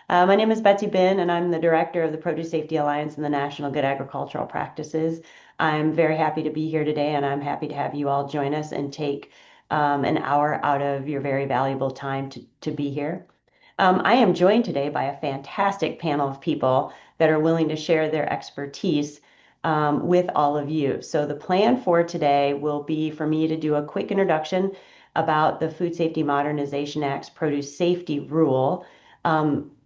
My name is Bihn, and I'm the director of the Produce Safety Alliance and the National Good Agricultural Practices. I'm very happy to be here today, and I'm happy to have you all join us and take an hour out of your very valuable time to be here. I am joined today by a fantastic panel of people that are willing to share their expertise with all of you. So the plan for today will be for me to do a quick introduction about the Food Safety Modernization Act's Produce Safety Rule,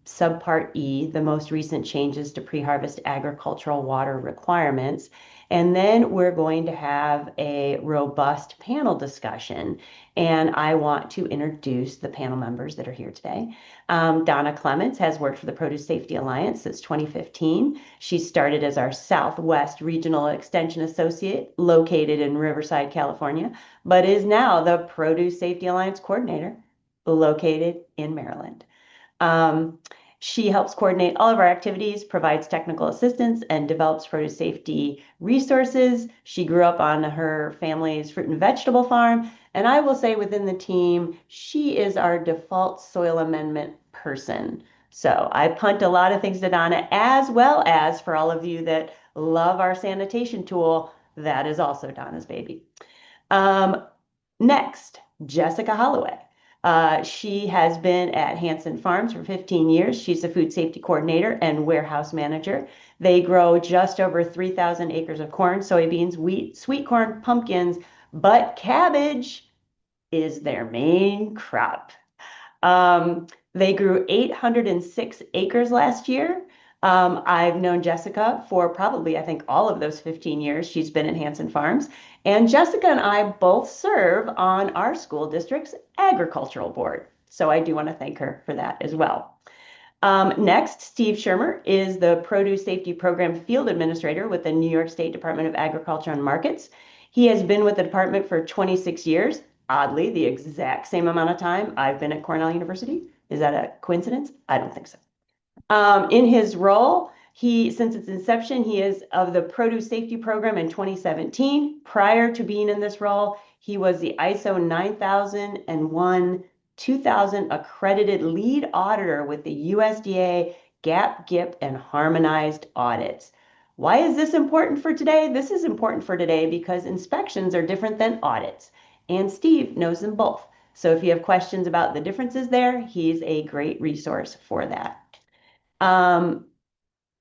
Subpart E, the most recent changes to pre-harvest agricultural water requirements. And then we're going to have a robust panel discussion. And I want to introduce the panel members that are here today. Donna Clements has worked for the Produce Safety Alliance since 2015. She started as our Southwest Regional Extension Associate located in Riverside, California, but is now the Produce Safety Alliance Coordinator located in Maryland. She helps coordinate all of our activities, provides technical assistance, and develops produce safety resources. She grew up on her family's fruit and vegetable farm, and I will say within the team, she is our default soil amendment person. So I punt a lot of things to Donna, as well as for all of you that love our sanitation tool, that is also Donna's baby. Next, Jessica Holloway. She has been at Hanson Farms for 15 years. She's a food safety coordinator and warehouse manager. They grow just over 3,000 acres of corn, soybeans, wheat, sweet corn, pumpkins, but cabbage is their main crop. They grew 806 acres last year. I've known Jessica for probably, I think, all of those 15 years she's been at Hanson Farms. And Jessica and I both serve on our school district's agricultural board. So I do want to thank her for that as well. Next, Steve Shermer is the Produce Safety Program Field Administrator with the New York State Department of Agriculture and Markets. He has been with the department for 26 years, oddly, the exact same amount of time I've been at Cornell University. Is that a coincidence? I don't think so. In his role, since its inception, he is of the Produce Safety Program in 2017. Prior to being in this role, he was the ISO 9001-2000 accredited lead auditor with the USDA GAP, GIP, and harmonized audits. Why is this important for today? This is important for today because inspections are different than audits, and Steve knows them both. So if you have questions about the differences there, he's a great resource for that.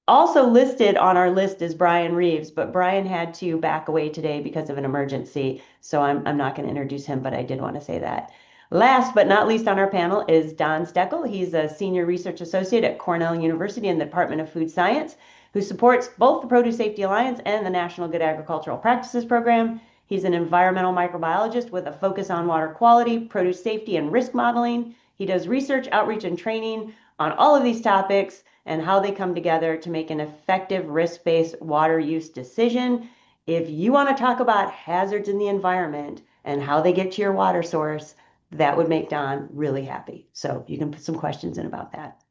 Also listed on our list is Brian Reeves, but Brian had to back away today because of an emergency, so I'm not going to introduce him, but I did want to say that. Last but not least on our panel is Don Steckel. He's a senior research associate at Cornell University in the Department of Food Science, who supports both the Produce Safety Alliance and the National Good Agricultural Practices Program. He's an environmental microbiologist with a focus on water quality, produce safety, and risk modeling. He does research, outreach, and training on all of these topics and how they come together to make an effective risk-based water use decision. If you want to talk about hazards in the environment and how they get to your water source, that would make Don really happy. So you can put some questions in about that.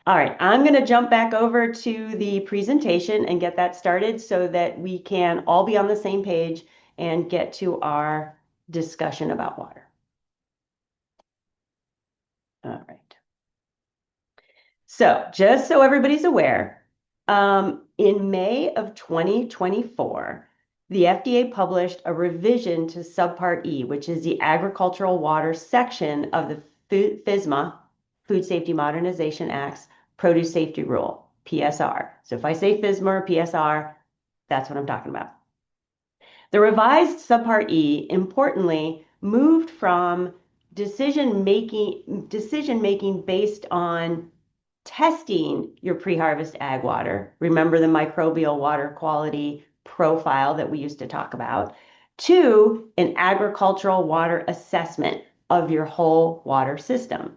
All right, I'm going to jump back over to the presentation and get that started so that we can all be on the same page and get to our discussion about water. All right. So just so everybody's aware, in May of 2024, the FDA published a revision to Subpart E, which is the agricultural water section of the FSMA, Food Safety Modernization Act's Produce Safety Rule, PSR. So if I say FSMA or PSR, that's what I'm talking about. The revised Subpart E, importantly, moved from decision making based on testing your pre-harvest ag water, remember the microbial water quality profile that we used to talk about, to an agricultural water assessment of your whole water system.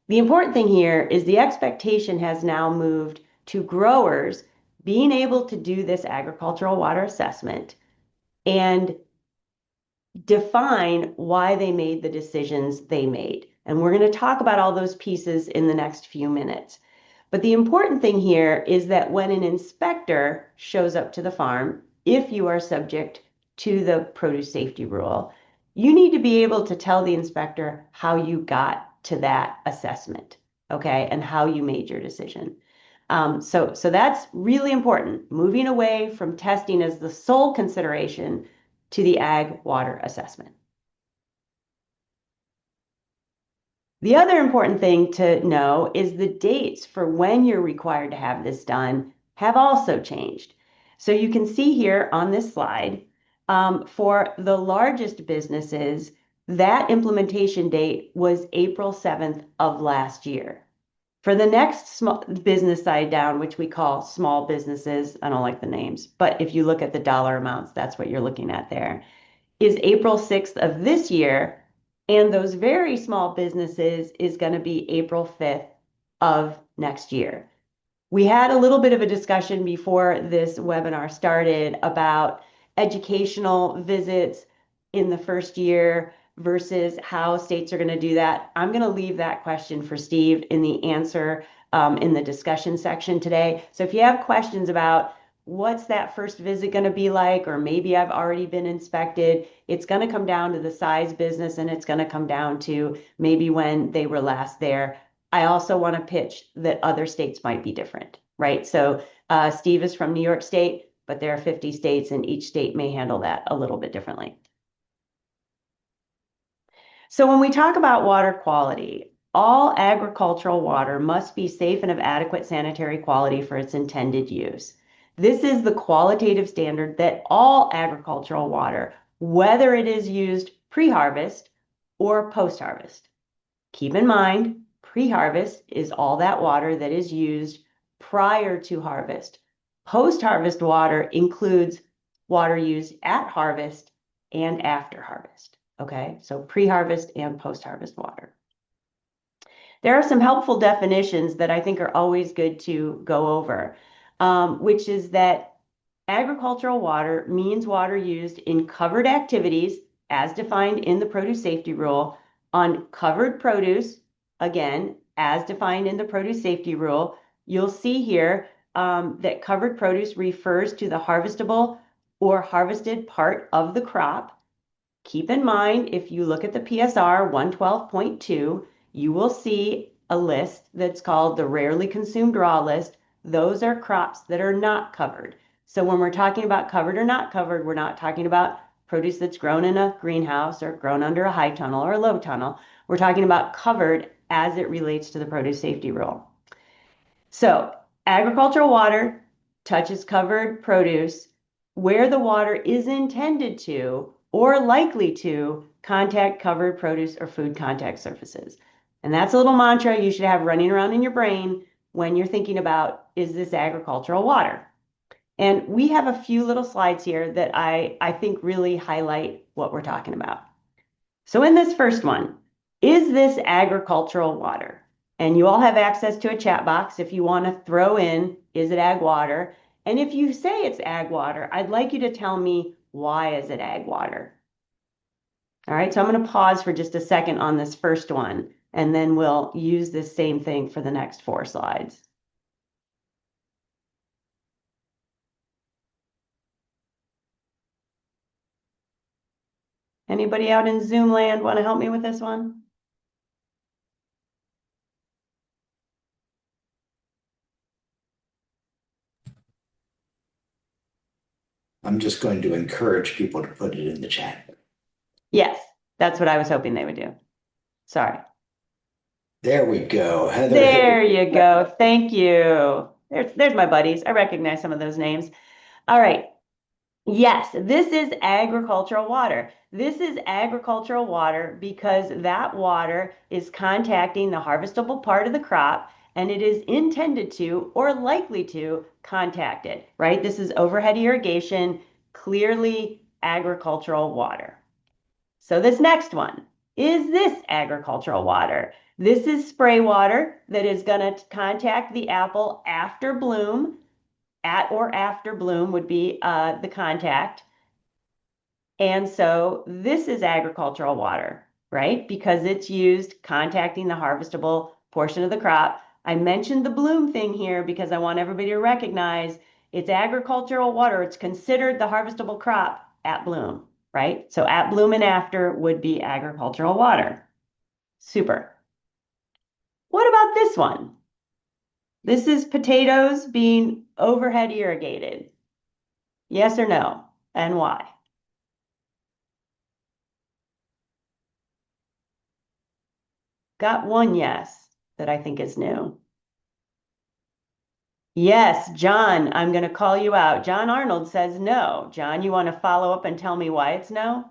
The important thing here is the expectation has now moved to growers being able to do this agricultural water assessment and define why they made the decisions they made. And we're going to talk about all those pieces in the next few minutes. But the important thing here is that when an inspector shows up to the farm, if you are subject to the produce safety rule, you need to be able to tell the inspector how you got to that assessment. okay, and how you made your decision. So that's really important, moving away from testing as the sole consideration to the ag water assessment. The other important thing to know is the dates for when you're required to have this done have also changed. So you can see here on this slide, for the largest businesses, that implementation date was April 7th of last year. For the next small business side down, which we call small businesses, I don't like the names, but if you look at the dollar amounts, that's what you're looking at there, is April 6th of this year. And those very small businesses is going to be April 5th of next year. We had a little bit of a discussion before this webinar started about educational visits in the first year versus how states are going to do that. I'm going to leave that question for Steve in the answer in the discussion section today. So if you have questions about what's that first visit going to be like, or maybe I've already been inspected, it's going to come down to the size business, and it's going to come down to maybe when they were last there. I also want to pitch that other states might be different, right? So Steve is from New York State, but there are 50 states, and each state may handle that a little bit differently. So when we talk about water quality, all agricultural water must be safe and of adequate sanitary quality for its intended use. This is the qualitative standard that all agricultural water, whether it is used pre-harvest or post-harvest. Keep in mind, pre-harvest is all that water that is used prior to harvest. Post-harvest water includes water used at harvest and after harvest. Okay, so pre-harvest and post-harvest water. There are some helpful definitions that I think are always good to go over, which is that agricultural water means water used in covered activities as defined in the produce safety rule on covered produce, again, as defined in the produce safety rule. You'll see here that covered produce refers to the harvestable or harvested part of the crop. Keep in mind, if you look at the PSR 112.2, you will see a list that's called the rarely consumed raw list. Those are crops that are not covered. So when we're talking about covered or not covered, we're not talking about produce that's grown in a greenhouse or grown under a high tunnel or a low tunnel. We're talking about covered as it relates to the produce safety rule. So agricultural water touches covered produce where the water is intended to or likely to contact covered produce or food contact surfaces. And that's a little mantra you should have running around in your brain when you're thinking about, is this agricultural water? And we have a few little slides here that I think really highlight what we're talking about. So in this first one, is this agricultural water? And you all have access to a chat box if you want to throw in, is it ag water? And if you say it's ag water, I'd like you to tell me, why is it ag water? All right, so I'm going to pause for just a second on this first one, and then we'll use this same thing for the next 4 slides. Anybody out in Zoom land want to help me with this one? I'm just going to encourage people to put it in the chat. Yes, that's what I was hoping they would do. Sorry. There we go. Heather. There you go. Thank you. There's my buddies. I recognize some of those names. All right. Yes, this is agricultural water. This is agricultural water because that water is contacting the harvestable part of the crop, and it is intended to or likely to contact it, right? This is overhead irrigation, clearly agricultural water. So this next one, is this agricultural water? This is spray water that is going to contact the apple after bloom. At or after bloom would be the contact. And so this is agricultural water, right? Because it's used contacting the harvestable portion of the crop. I mentioned the bloom thing here because I want everybody to recognize it's agricultural water. It's considered the harvestable crop at bloom, right? So at bloom and after would be agricultural water. Super. What about this one? This is potatoes being overhead irrigated. Yes or no? And why? Got one yes that I think is new. Yes, John, I'm going to call you out. John Arnold says no. John, you want to follow up and tell me why it's no?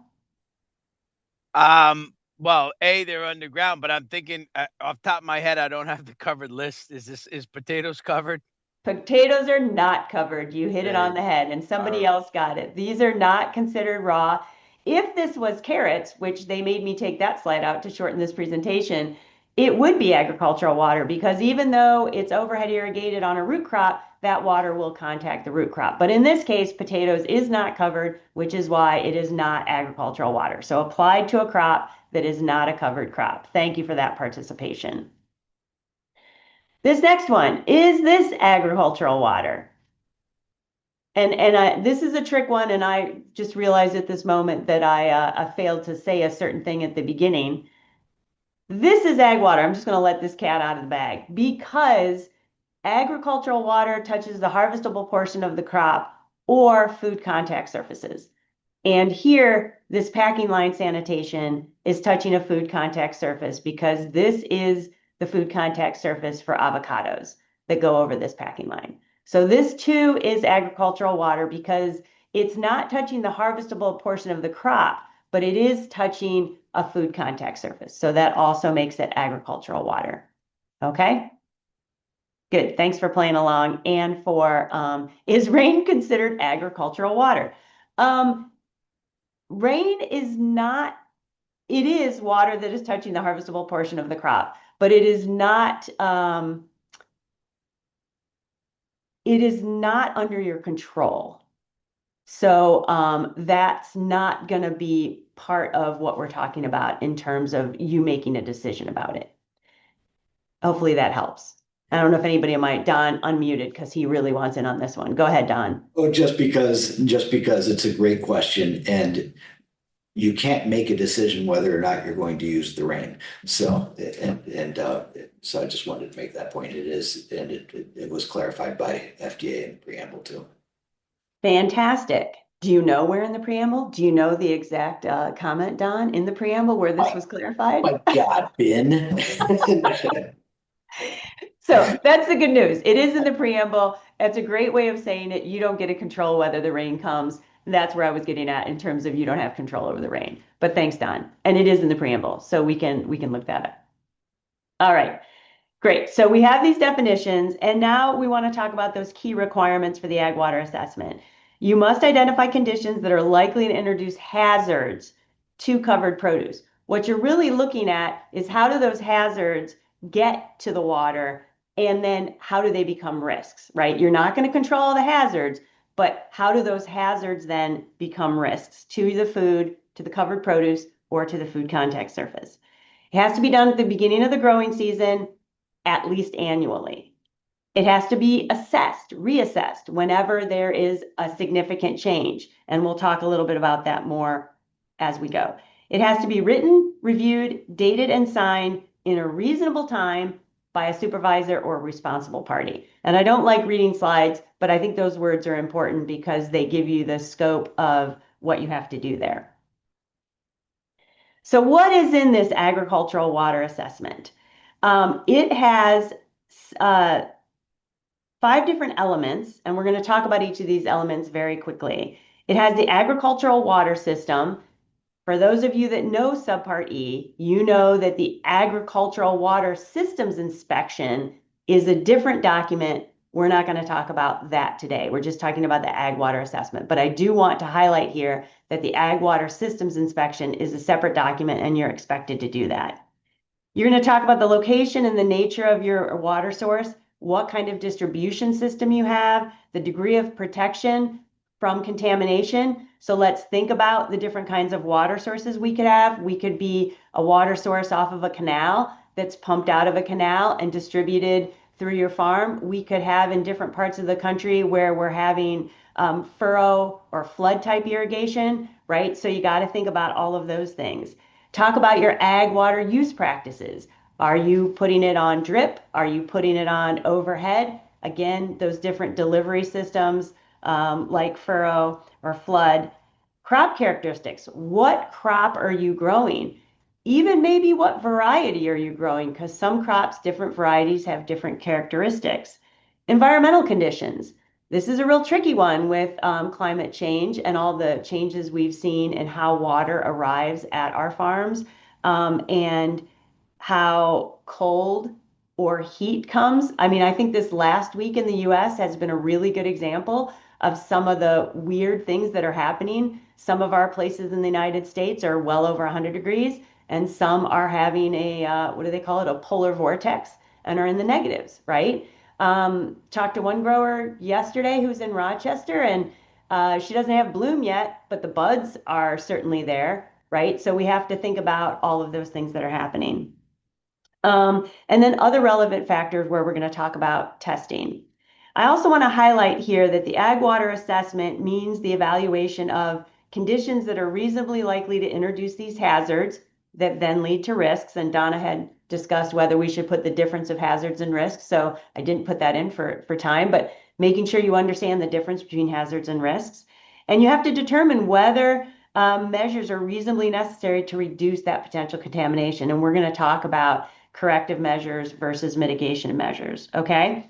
Well, A, they're underground, but I'm thinking off top of my head, I don't have the covered list. Is potatoes covered? Potatoes are not covered. You hit it on Okay. the head, and All somebody right. else got it. These are not considered raw. If this was carrots, which they made me take that slide out to shorten this presentation, it would be agricultural water because even though it's overhead irrigated on a root crop, that water will contact the root crop. But in this case, potatoes is not covered, which is why it is not agricultural water. So applied to a crop that is not a covered crop. Thank you for that participation. This next one, is this agricultural water? This is a trick one, and I just realized at this moment that I failed to say a certain thing at the beginning. This is ag water. I'm just going to let this cat out of the bag because agricultural water touches the harvestable portion of the crop or food contact surfaces. And here, this packing line sanitation is touching a food contact surface because this is the food contact surface for avocados that go over this packing line. So this too is agricultural water because it's not touching the harvestable portion of the crop, but it is touching a food contact surface. So that also makes it agricultural water. Okay? Good. Thanks for playing along and for is rain considered agricultural water? Rain is not, it is water that is touching the harvestable portion of the crop, but it is not under your control. So that's not going to be part of what we're talking about in terms of you making a decision about it. Hopefully that helps. I don't know if anybody might, Don unmuted because he really wants in on this one. Go ahead, Don. Oh, just because it's a great question and you can't make a decision whether or not you're going to use the rain. So, so I just wanted to make that point. It is, and it was clarified by FDA in the preamble too. Fantastic. Do you know where in the preamble? Do you know the exact comment, Don, in the preamble where this My, was clarified? my God, Ben. So that's the good news. It is in the preamble. It's a great way of saying it. You don't get to control whether the rain comes. That's where I was getting at in terms of you don't have control over the rain. But thanks, Don. And it is in the preamble, so we can look that up. All right. Great. So we have these definitions, and now we want to talk about those key requirements for the ag water assessment. You must identify conditions that are likely to introduce hazards to covered produce. What you're really looking at is how do those hazards get to the water, and then how do they become risks, right? You're not going to control all the hazards, but how do those hazards then become risks to the food, to the covered produce, or to the food contact surface? It has to be done at the beginning of the growing season at least annually. It has to be assessed, reassessed whenever there is a significant change. And we'll talk a little bit about that more as we go. It has to be written, reviewed, dated, and signed in a reasonable time by a supervisor or responsible party. And I don't like reading slides, but I think those words are important because they give you the scope of what you have to do there. So what is in this agricultural water assessment? It has 5 different elements, and we're going to talk about each of these elements very quickly. It has the agricultural water system. For those of you that know Subpart E, you know that the agricultural water systems inspection is a different document. We're not going to talk about that today. We're just talking about the ag water assessment. But I do want to highlight here that the ag water systems inspection is a separate document, and you're expected to do that. You're going to talk about the location and the nature of your water source, what kind of distribution system you have, the degree of protection from contamination. So let's think about the different kinds of water sources we could have. We could be a water source off of a canal that's pumped out of a canal and distributed through your farm. We could have in different parts of the country where we're having furrow or flood type irrigation, right? So you got to think about all of those things. Talk about your ag water use practices. Are you putting it on drip? Are you putting it on overhead? Again, those different delivery systems like furrow or flood. Crop characteristics. What crop are you growing? Even maybe what variety are you growing? Because some crops, different varieties have different characteristics. Environmental conditions. This is a real tricky one with climate change and all the changes we've seen in how water arrives at our farms and how cold or heat comes. I mean, I think this last week in the US has been a really good example of some of the weird things that are happening. Some of our places in the United States are well over 100 degrees, and some are having a, what do they call it, a polar vortex and are in the negatives, right? Talked to one grower yesterday who's in Rochester, and she doesn't have bloom yet, but the buds are certainly there, right? So we have to think about all of those things that are happening. And then other relevant factors where we're going to talk about testing. I also want to highlight here that the ag water assessment means the evaluation of conditions that are reasonably likely to introduce these hazards that then lead to risks. And Donna had discussed whether we should put the difference of hazards and risks. So I didn't put that in for time, but making sure you understand the difference between hazards and risks. And you have to determine whether measures are reasonably necessary to reduce that potential contamination. And we're going to talk about corrective measures versus mitigation measures, okay?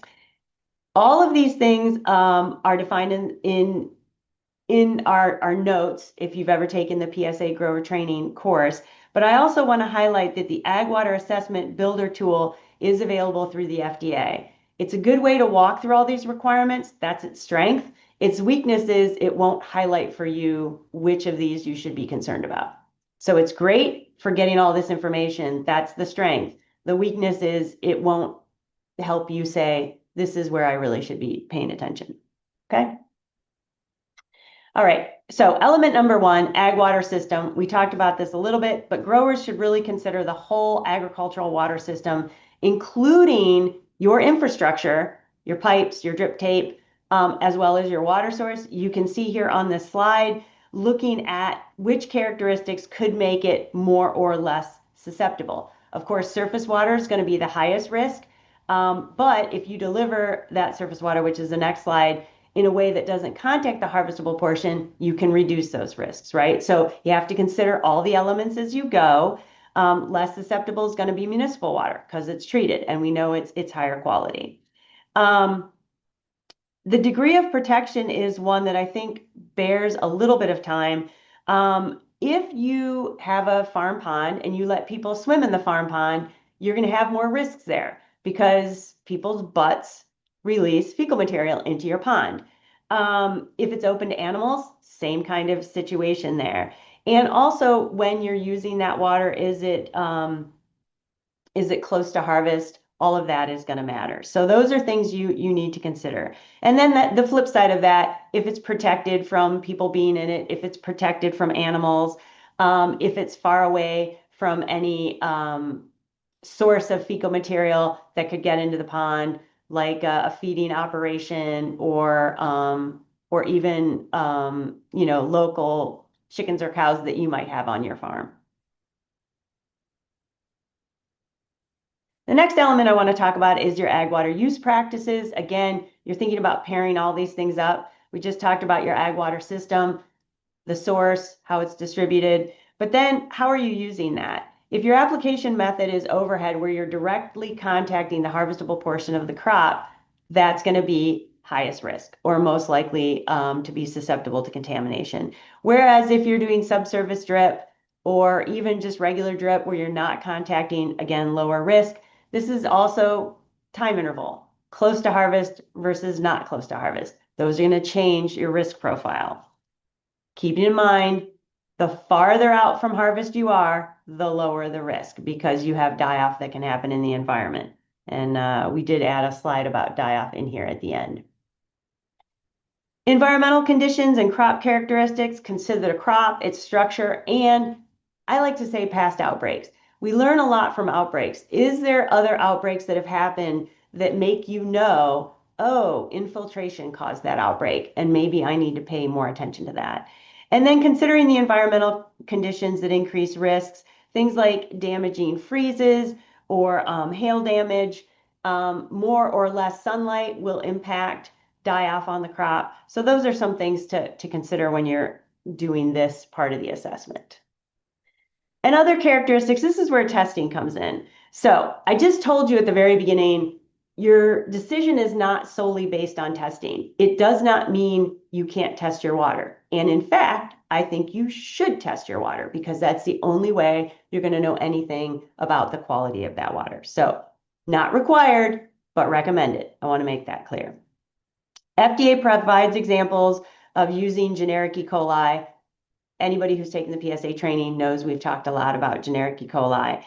All of these things are defined in our notes if you've ever taken the PSA grower training course. But I also want to highlight that the Ag Water Assessment Builder tool is available through the FDA. It's a good way to walk through all these requirements. That's its strength. Its weakness is it won't highlight for you which of these you should be concerned about. So it's great for getting all this information. That's the strength. The weakness is it won't help you say, this is where I really should be paying attention. Okay. All right. So element number one, ag water system. We talked about this a little bit, but growers should really consider the whole agricultural water system, including your infrastructure, your pipes, your drip tape, as well as your water source. You can see here on this slide, looking at which characteristics could make it more or less susceptible. Of course, surface water is going to be the highest risk, but if you deliver that surface water, which is the next slide, in a way that doesn't contact the harvestable portion, you can reduce those risks, right? So you have to consider all the elements as you go. Less susceptible is going to be municipal water because it's treated, and we know it's higher quality. The degree of protection is one that I think bears a little bit of time. If you have a farm pond and you let people swim in the farm pond, you're going to have more risks there because people's butts release fecal material into your pond. If it's open to animals, same kind of situation there. And also, when you're using that water, is it close to harvest? All of that is going to matter. So those are things you need to consider. And then the flip side of that, if it's protected from people being in it, if it's protected from animals, if it's far away from any source of fecal material that could get into the pond, like a feeding operation or even local chickens or cows that you might have on your farm. The next element I want to talk about is your ag water use practices. Again, you're thinking about pairing all these things up. We just talked about your ag water system, the source, how it's distributed, but then how are you using that? If your application method is overhead, where you're directly contacting the harvestable portion of the crop, that's going to be highest risk or most likely to be susceptible to contamination. Whereas if you're doing subsurface drip or even just regular drip where you're not contacting, again, lower risk, this is also time interval, close to harvest versus not close to harvest. Those are going to change your risk profile. Keeping in mind, the farther out from harvest you are, the lower the risk because you have die-off that can happen in the environment. And we did add a slide about die-off in here at the end. Environmental conditions and crop characteristics, consider the crop, its structure, and I like to say past outbreaks. We learn a lot from outbreaks. Is there other outbreaks that have happened that make you know, oh, infiltration caused that outbreak, and maybe I need to pay more attention to that? And then considering the environmental conditions that increase risks, things like damaging freezes or hail damage. More or less sunlight will impact die off on the crop. So those are some things to consider when you're doing this part of the assessment. And other characteristics, this is where testing comes in. So I just told you at the very beginning, your decision is not solely based on testing. It does not mean you can't test your water. And in fact, I think you should test your water because that's the only way you're going to know anything about the quality of that water. So not required, but recommended. I want to make that clear. FDA provides examples of using generic E. coli. Anybody who's taken the PSA training knows we've talked a lot about generic E. coli.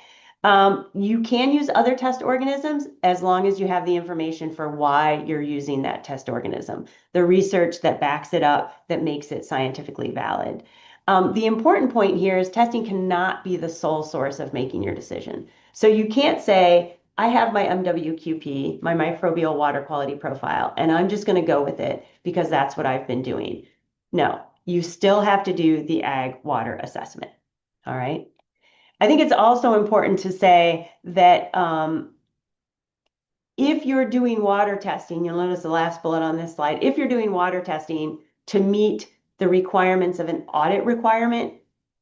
You can use other test organisms as long as you have the information for why you're using that test organism, the research that backs it up, that makes it scientifically valid. The important point here is testing cannot be the sole source of making your decision. So you can't say, I have my MWQP, my microbial water quality profile, and I'm just going to go with it because that's what I've been doing. No, you still have to do the ag water assessment. All right. I think it's also important to say that if you're doing water testing, you'll notice the last bullet on this slide, if you're doing water testing to meet the requirements of an audit requirement,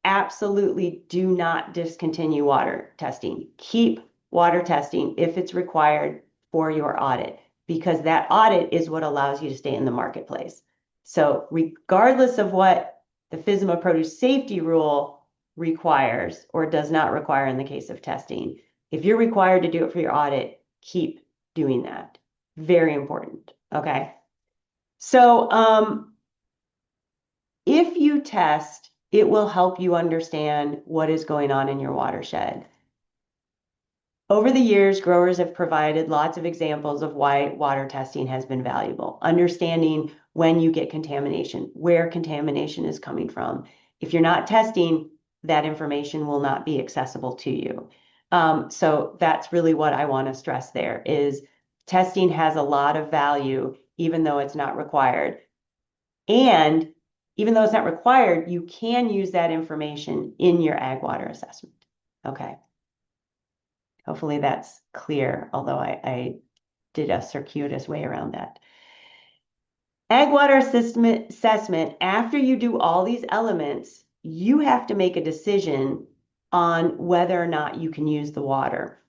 absolutely do not discontinue water testing. Keep water testing if it's required for your audit, because that audit is what allows you to stay in the marketplace. So regardless of what the FSMA produce safety rule requires or does not require in the case of testing, if you're required to do it for your audit, keep doing that. Very important. Okay. So if you test, it will help you understand what is going on in your watershed. Over the years, growers have provided lots of examples of why water testing has been valuable. Understanding when you get contamination, where contamination is coming from. If you're not testing, that information will not be accessible to you. So that's really what I want to stress there is testing has a lot of value, even though it's not required. And even though it's not required, you can use that information in your ag water assessment. Okay. Hopefully that's clear, although I did a circuitous way around that. Ag water assessment, after you do all these elements, you have to make a decision on whether or not you can use the water.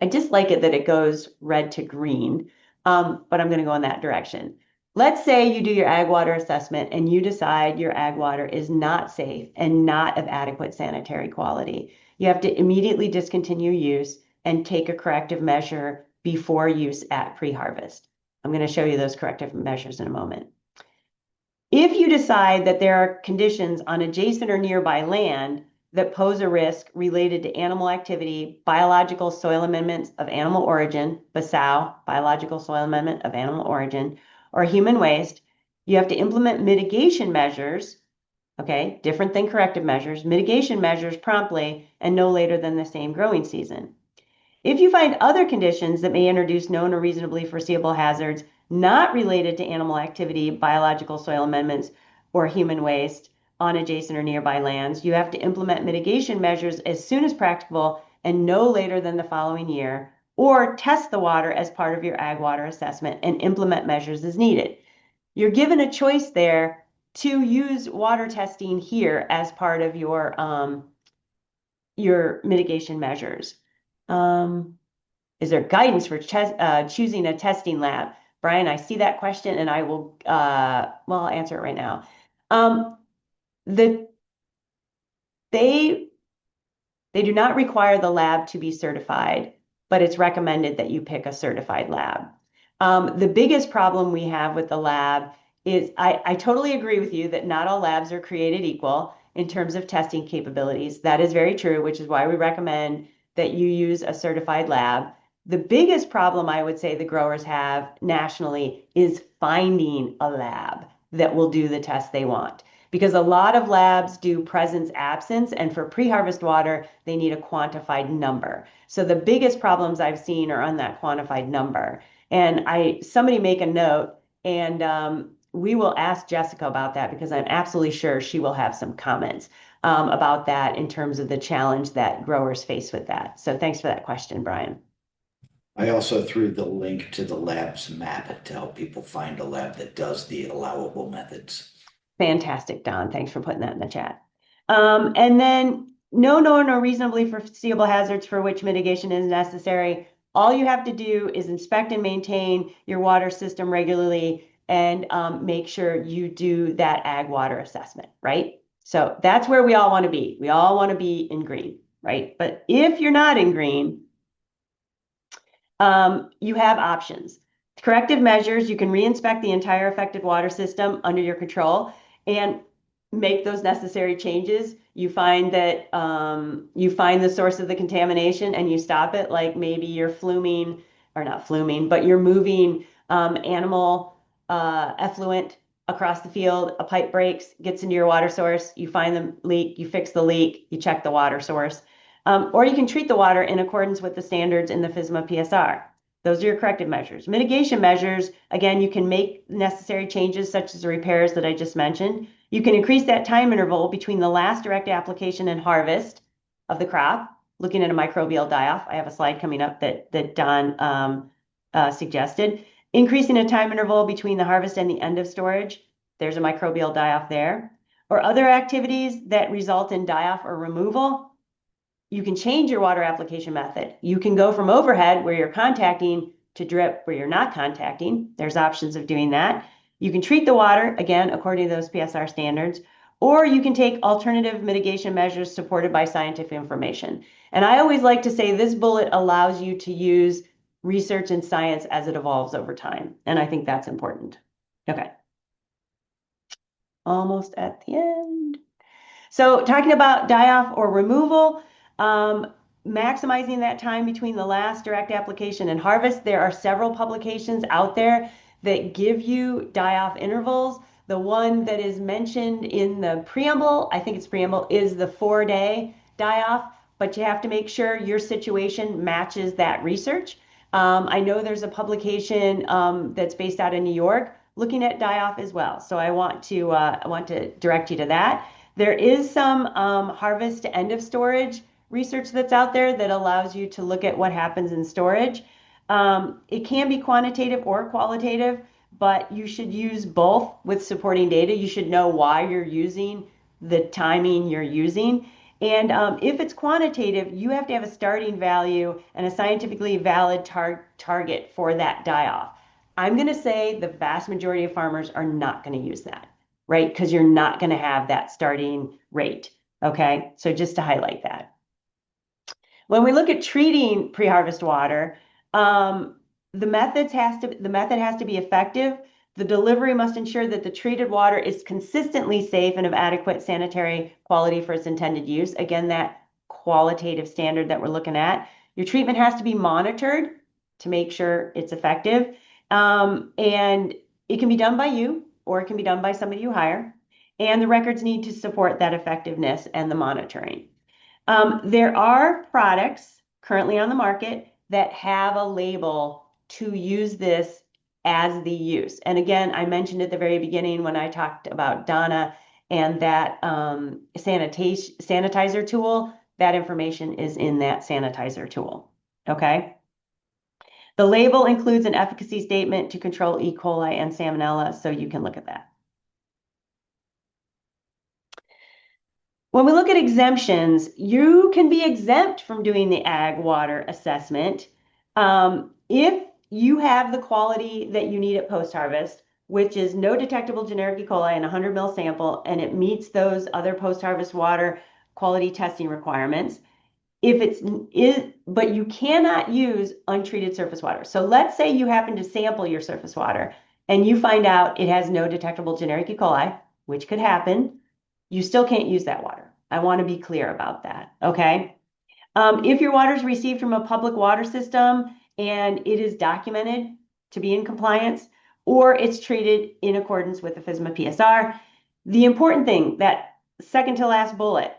I just like it that it goes red to green, but I'm going to go in that direction. Let's say you do your ag water assessment and you decide your ag water is not safe and not of adequate sanitary quality. You have to immediately discontinue use and take a corrective measure before use at pre-harvest. I'm going to show you those corrective measures in a moment. If you decide that there are conditions on adjacent or nearby land that pose a risk related to animal activity, biological soil amendments of animal origin, BSOW, biological soil amendment of animal origin, or human waste, you have to implement mitigation measures, okay, different than corrective measures, mitigation measures promptly and no later than the same growing season. If you find other conditions that may introduce known or reasonably foreseeable hazards not related to animal activity, biological soil amendments, or human waste on adjacent or nearby lands, you have to implement mitigation measures as soon as practicable and no later than the following year, or test the water as part of your ag water assessment and implement measures as needed. You're given a choice there to use water testing here as part of your mitigation measures. Is there guidance for choosing a testing lab? Brian, I see that question and I will, I'll answer it right now. They do not require the lab to be certified, but it's recommended that you pick a certified lab. The biggest problem we have with the lab is I totally agree with you that not all labs are created equal in terms of testing capabilities. That is very true, which is why we recommend that you use a certified lab. The biggest problem I would say the growers have nationally is finding a lab that will do the test they want. Because a lot of labs do presence absence, and for pre-harvest water, they need a quantified number. So the biggest problems I've seen are on that quantified number. And somebody make a note, and we will ask Jessica about that because I'm absolutely sure she will have some comments. about that in terms of the challenge that growers face with that. So thanks for that question, Brian. I also threw the link to the lab's map to help people find a lab that does the allowable methods. Fantastic, Don. Thanks for putting that in the chat. And then no known or reasonably foreseeable hazards for which mitigation is necessary. All you have to do is inspect and maintain your water system regularly and make sure you do that ag water assessment, right? So that's where we all want to be. We all want to be in green, right? But if you're not in green, you have options. Corrective measures, you can reinspect the entire affected water system under your control and make those necessary changes. You find that you find the source of the contamination and you stop it, like maybe you're fluming, or not fluming, but you're moving animal effluent across the field, a pipe breaks, gets into your water source, you find the leak, you fix the leak, you check the water source. Or you can treat the water in accordance with the standards in the FSMA PSR. Those are your corrective measures. Mitigation measures, again, you can make necessary changes such as the repairs that I just mentioned. You can increase that time interval between the last direct application and harvest of the crop, looking at a microbial die-off. I have a slide coming up that Don suggested. Increasing a time interval between the harvest and the end of storage. There's a microbial die-off there. Or other activities that result in die-off or removal. You can change your water application method. You can go from overhead where you're contacting to drip where you're not contacting. There's options of doing that. You can treat the water, again, according to those PSR standards, or you can take alternative mitigation measures supported by scientific information. And I always like to say this bullet allows you to use research and science as it evolves over time. And I think that's important. Okay. Almost at the end. So talking about die-off or removal, maximizing that time between the last direct application and harvest. There are several publications out there that give you die-off intervals. The one that is mentioned in the preamble, I think it's preamble, is the 4-day die-off, but you have to make sure your situation matches that research. I know there's a publication that's based out in New York looking at die-off as well. So I want to direct you to that. There is some harvest to end of storage research that's out there that allows you to look at what happens in storage. It can be quantitative or qualitative, but you should use both with supporting data. You should know why you're using the timing you're using. And if it's quantitative, you have to have a starting value and a scientifically valid target for that die-off. I'm going to say the vast majority of farmers are not going to use that, right? Because you're not going to have that starting rate. Okay, so just to highlight that. When we look at treating pre-harvest water, the method has to be effective. The delivery must ensure that the treated water is consistently safe and of adequate sanitary quality for its intended use. Again, that qualitative standard that we're looking at. Your treatment has to be monitored to make sure it's effective. And it can be done by you, or it can be done by somebody you hire. And the records need to support that effectiveness and the monitoring. There are products currently on the market that have a label to use this as the use. And again, I mentioned at the very beginning when I talked about Donna and that sanitizer tool, that information is in that sanitizer tool. Okay. The label includes an efficacy statement to control E. coli and salmonella, so you can look at that. When we look at exemptions, you can be exempt from doing the ag water assessment if you have the quality that you need at post-harvest, which is no detectable generic E. coli in a 100 ml sample, and it meets those other post-harvest water quality testing requirements. But you cannot use untreated surface water. So let's say you happen to sample your surface water and you find out it has no detectable generic E. coli, which could happen. You still can't use that water. I want to be clear about that, okay? If your water is received from a public water system and it is documented to be in compliance, or it's treated in accordance with the FSMA PSR, the important thing, that second to last bullet,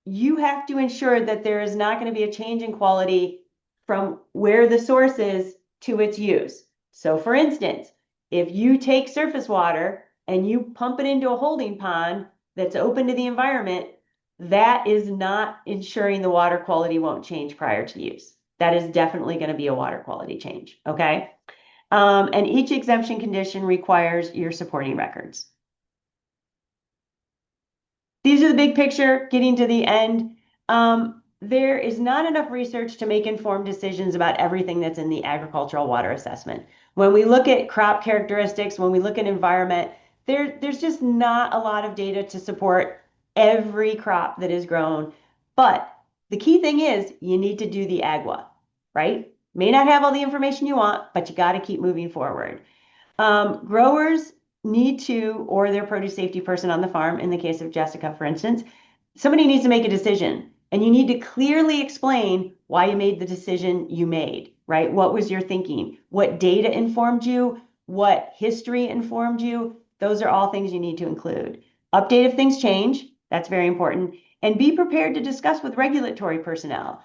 you have to ensure that there is not going to be a change in quality from where the source is to its use. So for instance, if you take surface water and you pump it into a holding pond that's open to the environment, that is not ensuring the water quality won't change prior to use. That is definitely going to be a water quality change, okay? And each exemption condition requires your supporting records. These are the big picture, getting to the end. There is not enough research to make informed decisions about everything that's in the agricultural water assessment. When we look at crop characteristics, when we look at environment, there's just not a lot of data to support every crop that is grown. But the key thing is you need to do the agwa, right? May not have all the information you want, but you got to keep moving forward. Growers need to, or their produce safety person on the farm, in the case of Jessica, for instance, somebody needs to make a decision. And you need to clearly explain why you made the decision you made, right? What was your thinking? What data informed you? What history informed you? Those are all things you need to include. Update if things change. That's very important. And be prepared to discuss with regulatory personnel.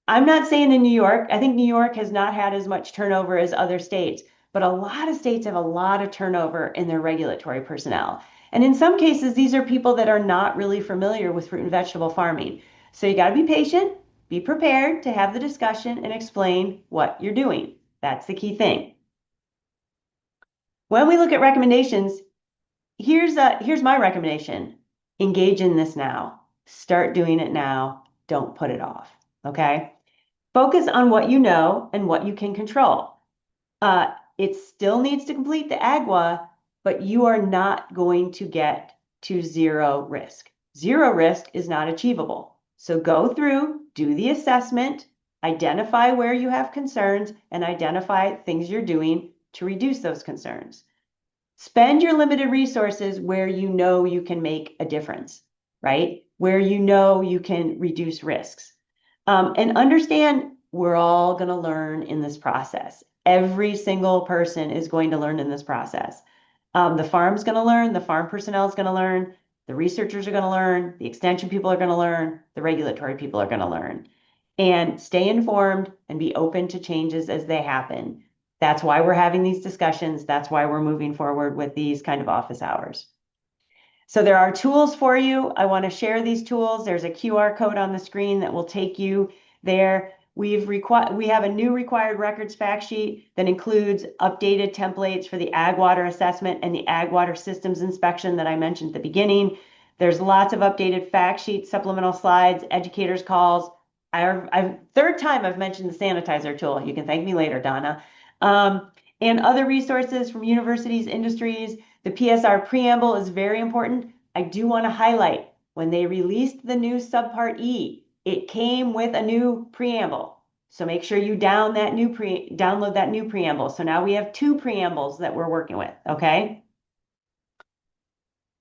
I'm not saying in New York, I think New York has not had as much turnover as other states, but a lot of states have a lot of turnover in their regulatory personnel. And in some cases, these are people that are not really familiar with fruit and vegetable farming. So you got to be patient, be prepared to have the discussion and explain what you're doing. That's the key thing. When we look at recommendations, here's my recommendation. Engage in this now. Start doing it now. Don't put it off. Okay? Focus on what you know and what you can control. It still needs to complete the AGWA, but you are not going to get to zero risk. Zero risk is not achievable. So go through, do the assessment, identify where you have concerns, and identify things you're doing to reduce those concerns. Spend your limited resources where you know you can make a difference, right? Where you know you can reduce risks. And understand we're all going to learn in this process. Every single person is going to learn in this process. The farm's going to learn, the farm personnel is going to learn, the researchers are going to learn, the extension people are going to learn, the regulatory people are going to learn. And stay informed and be open to changes as they happen. That's why we're having these discussions. That's why we're moving forward with these kind of office hours. So there are tools for you. I want to share these tools. There's a QR code on the screen that will take you there. We have a new required records fact sheet that includes updated templates for the ag water assessment and the ag water systems inspection that I mentioned at the beginning. There's lots of updated fact sheets, supplemental slides, educators calls. Third time I've mentioned the sanitizer tool. You can thank me later, Donna. And other resources from universities, industries. The PSR preamble is very important. I do want to highlight when they released the new Subpart E, it came with a new preamble. So make sure you download that new preamble. So now we have two preambles that we're working with, okay?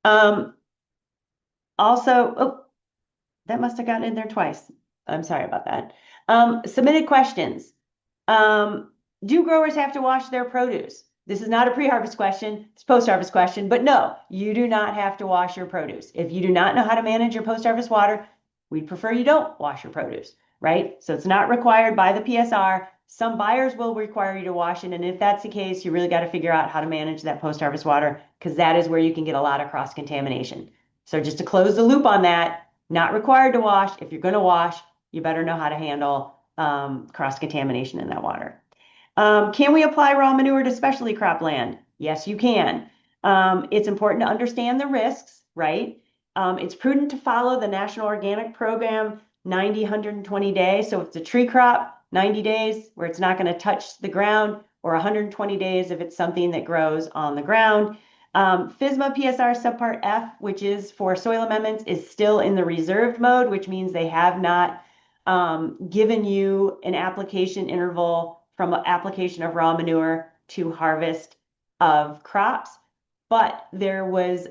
Also, oh, that must have gotten in there twice. I'm sorry about that. Submitted questions. Do growers have to wash their produce? This is not a pre-harvest question, it's a post-harvest question, but no, you do not have to wash your produce. If you do not know how to manage your post-harvest water, we'd prefer you don't wash your produce, right? So it's not required by the PSR. Some buyers will require you to wash it, and if that's the case, you really got to figure out how to manage that post-harvest water because that is where you can get a lot of cross-contamination. So just to close the loop on that, not required to wash. If you're going to wash, you better know how to handle cross-contamination in that water. Can we apply raw manure to specialty cropland? Yes, you can. It's important to understand the risks, right? It's prudent to follow the National Organic Program 90, 120 days. So if it's a tree crop, 90 days where it's not going to touch the ground, or 120 days if it's something that grows on the ground. FSMA PSR Subpart F, which is for soil amendments, is still in the reserved mode, which means they have not given you an application interval from application of raw manure to harvest of crops. But there was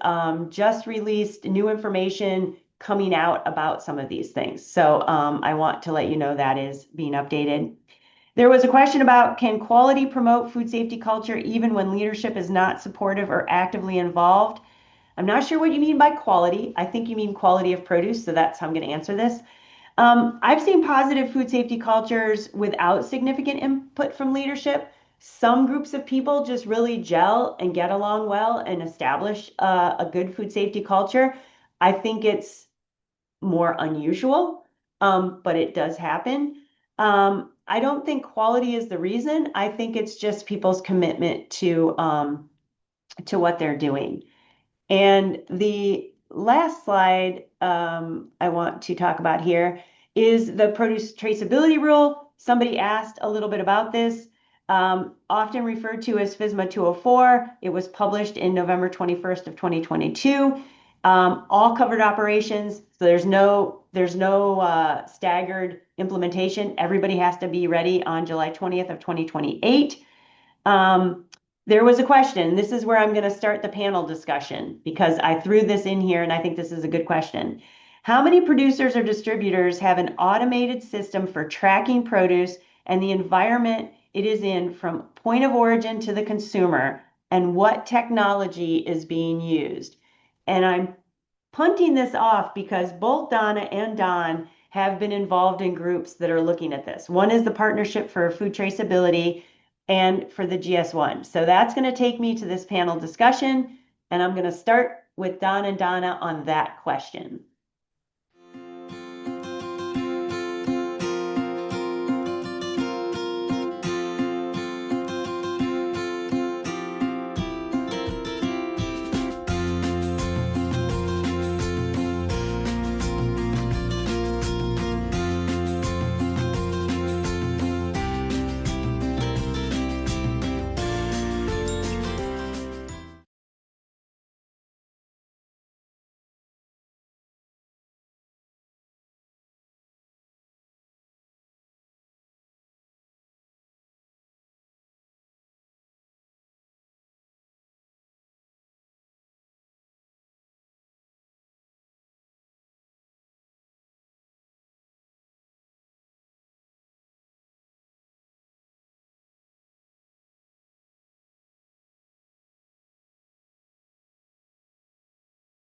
just released new information coming out about some of these things. So I want to let you know that is being updated. There was a question about, can quality promote food safety culture even when leadership is not supportive or actively involved? I'm not sure what you mean by quality. I think you mean quality of produce, so that's how I'm going to answer this. I've seen positive food safety cultures without significant input from leadership. Some groups of people just really gel and get along well and establish a good food safety culture. I think it's more unusual, but it does happen. I don't think quality is the reason. I think it's just people's commitment to what they're doing. And the last slide I want to talk about here is the produce traceability rule. Somebody asked a little bit about this, often referred to as FSMA 204. It was published in November 21st of 2022. All covered operations, so there's no staggered implementation. Everybody has to be ready on July 20th of 2028. There was a question. This is where I'm going to start the panel discussion because I threw this in here and I think this is a good question. How many producers or distributors have an automated system for tracking produce and the environment it is in from point of origin to the consumer, and what technology is being used? And I'm punting this off because both Donna and Don have been involved in groups that are looking at this. One is the Partnership for Food Traceability and for the GS1. So that's going to take me to this panel discussion, and I'm going to start with Don and Donna on that question.